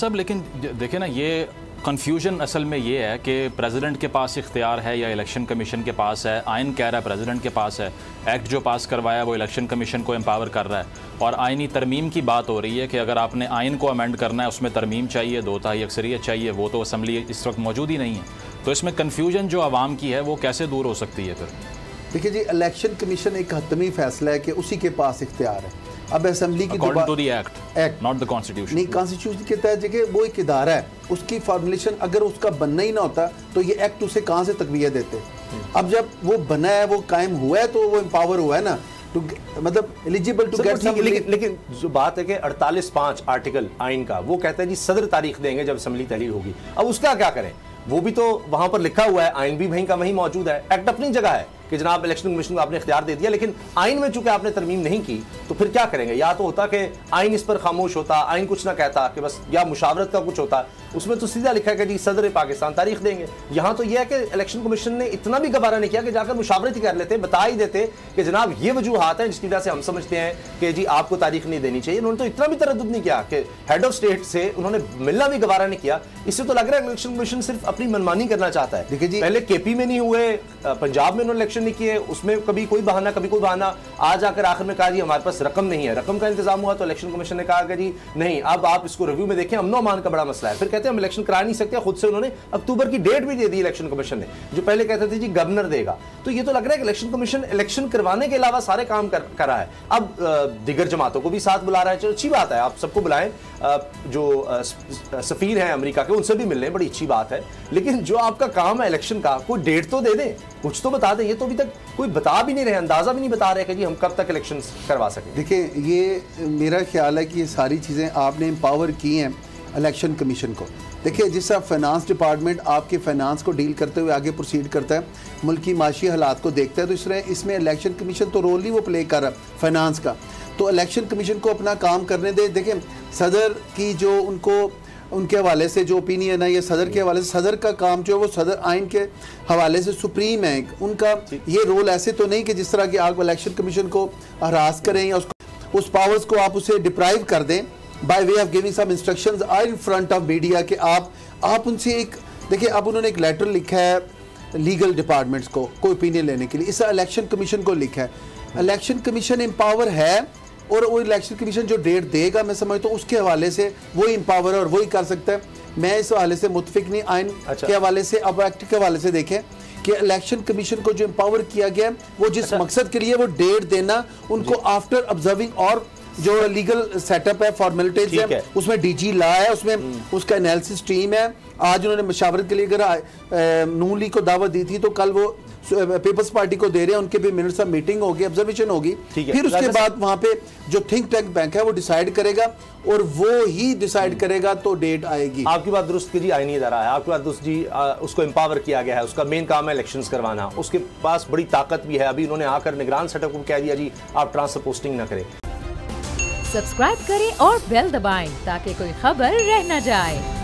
सब लेकिन देखें ना, ये कन्फ्यूजन असल में ये है कि प्रेसिडेंट के पास इख्तियार है या इलेक्शन कमीशन के पास है। आइन कह रहा है प्रेसिडेंट के पास है, एक्ट जो पास करवाया वो इलेक्शन कमीशन को एम्पावर कर रहा है, और आइनी तरमीम की बात हो रही है कि अगर आपने आइन को अमेंड करना है उसमें तरमीम चाहिए, 2/3 अक्सरियत चाहिए, वो तो असम्बली इस वक्त मौजूद ही नहीं है। तो इसमें कन्फ्यूजन जो आवाम की है वो कैसे दूर हो सकती है? फिर देखिए जी, इलेक्शन कमीशन एक हतमी फैसला है कि उसी के पास इख्तियार है। अब असेंबली की according to the act not the constitution, नहीं, कॉन्स्टिट्यूशन के तहत जगह वो एक इदारा है, उसकी फॉर्मुलेशन अगर उसका बनना ही ना होता तो ये एक्ट उसे कहाँ से तकवीया देते। अब जब वो बना है, वो कायम हुआ है, तो वो एम्पावर हुआ है ना, तो मतलब एलिजिबल टू गेट। लेकिन जो बात है कि 48(5) आर्टिकल आइन का वो कहता है जी सदर तारीख देंगे जब असेंबली तहलील होगी। अब उसका क्या करें? वो भी तो वहां पर लिखा हुआ है, आइन भी वहीं का वहीं मौजूद है, एक्ट अपनी जगह है कि जनाब इलेक्शन कमीशन को आपने इख्तियार दे दिया, लेकिन आइन में चूंकि आपने तरमीम नहीं की तो फिर क्या करेंगे? या तो होता कि आइन इस पर खामोश होता, आइन कुछ ना कहता कि बस, या मुशावरत का कुछ होता, उसमें तो सीधा लिखा है कि जी सदर पाकिस्तान तारीख देंगे। यहाँ तो यह है कि इलेक्शन कमीशन ने इतना भी गवारा नहीं किया कि जाकर मुशावरत ही कर लेते, बता ही देते कि जनाब ये वजूहात हैं जिसकी वजह से हम समझते हैं कि जी आपको तारीख नहीं देनी चाहिए। उन्होंने तो इतना भी तरद्दुद नहीं किया कि हेड ऑफ स्टेट से उन्होंने मिलना भी गवारा नहीं किया। इससे तो लग रहा है इलेक्शन कमीशन सिर्फ अपनी मनमानी करना चाहता है। देखिए जी, पहले केपी में नहीं हुए, पंजाब में उन्होंने इलेक्शन नहीं किए, उसमें कभी कोई बहाना कभी कोई बहाना, आज आकर आखिर में कहा जी हमारे पास रकम नहीं है, रकम का इंतजाम हुआ तो इलेक्शन कमीशन ने कहा कि जी नहीं, अब आप इसको रिव्यू में देखें, अमनो अमान का बड़ा मसला है। फिर कहते हैं हम इलेक्शन करा नहीं सकते, खुद से उन्होंने अक्टूबर की डेट भी दे दी इलेक्शन कमीशन ने, जो पहले कहते थे जी गवर्नर देगा। तो ये तो लग रहा है कि इलेक्शन कमीशन इलेक्शन करवाने के अलावा सारे काम कर रहा है। अब दिगर जमातों को भी साथ बुला रहा है, चलो अच्छी बात है, आप सबको बुलाएं, जो सफीर हैं अमेरिका के उनसे भी मिलने, बड़ी अच्छी बात है, लेकिन जो आपका काम है इलेक्शन का, कोई डेट तो दे दें, कुछ तो बता दें। ये तो अभी तक कोई बता भी नहीं रहे, अंदाजा भी नहीं बता रहे कि जी हम कब तक इलेक्शन करवा सकें। देखिए, ये मेरा ख्याल है कि ये सारी चीज़ें आपने एम्पावर की हैं इलेक्शन कमीशन को। देखिए, जिस तरह फाइनेंस डिपार्टमेंट आपके फाइनेंस को डील करते हुए आगे प्रोसीड करता है, मुल्क की माशी हालात को देखता है, तो इस तरह इसमें इलेक्शन कमीशन तो रोल नहीं वो प्ले कर रहा फाइनेंस का, तो इलेक्शन कमीशन को अपना काम करने दे। देखिए, सदर की जो उनके हवाले से जो ओपिनियन है, ये सदर के हवाले से, सदर का काम जो है वो सदर आइन के हवाले से सुप्रीम है, उनका ये रोल ऐसे तो नहीं कि जिस तरह की आप इलेक्शन कमीशन को हरास करें या उस पावर्स को आप उसे डिप्राइव कर दें by way of giving some instructions in front of media कि आप उनसे एक, देखिए अब उन्होंने एक लेटर लिखा है लीगल डिपार्टमेंट्स को कोई ओपिनियन लेने के लिए, इस इलेक्शन कमीशन को लिखा है। इलेक्शन कमीशन एम्पावर है, और वो इलेक्शन कमीशन जो डेट देगा, मैं समझता हूँ उसके हवाले से वही एम्पावर है और वही कर सकता है। मैं इस हवाले से मुतफिक नहीं आइन के हवाले से। अब एक्ट के हवाले से देखें कि इलेक्शन कमीशन को जो एम्पावर किया गया है वो जिस मकसद के लिए वो डेट देना, उनको आफ्टर ऑब्जर्विंग, और जो लीगल सेटअप है, फॉर्मेलिटीज है, उसमें डीजी ला है, उसमें उसका एनालिसिस टीम है। आज उन्होंने मशावरत के लिए अगर नून लीग को दावत दी थी तो कल वो पीपल्स पार्टी को दे रहे हैं, उनके भी मिनट्स ऑफ मीटिंग होगी, ऑब्जर्वेशन होगी, फिर उसके बाद वहां पे जो थिंक टैंक बैंक है वो डिसाइड करेगा, और वो ही डिसाइड करेगा तो डेट आएगी। आपकी बात दुरुस्त कीजिए, आईनी इदारा है, आपकी बात दुरुस्त जी, उसको एम्पावर किया गया है, उसका मेन काम है इलेक्शंस करवाना, उसके पास बड़ी ताकत भी है। अभी उन्होंने आकर निगरान सेटअप को कह दिया जी आप ट्रांसफर पोस्टिंग ना करें। सब्सक्राइब करें और बेल दबाएं ताकि कोई खबर रह न जाए।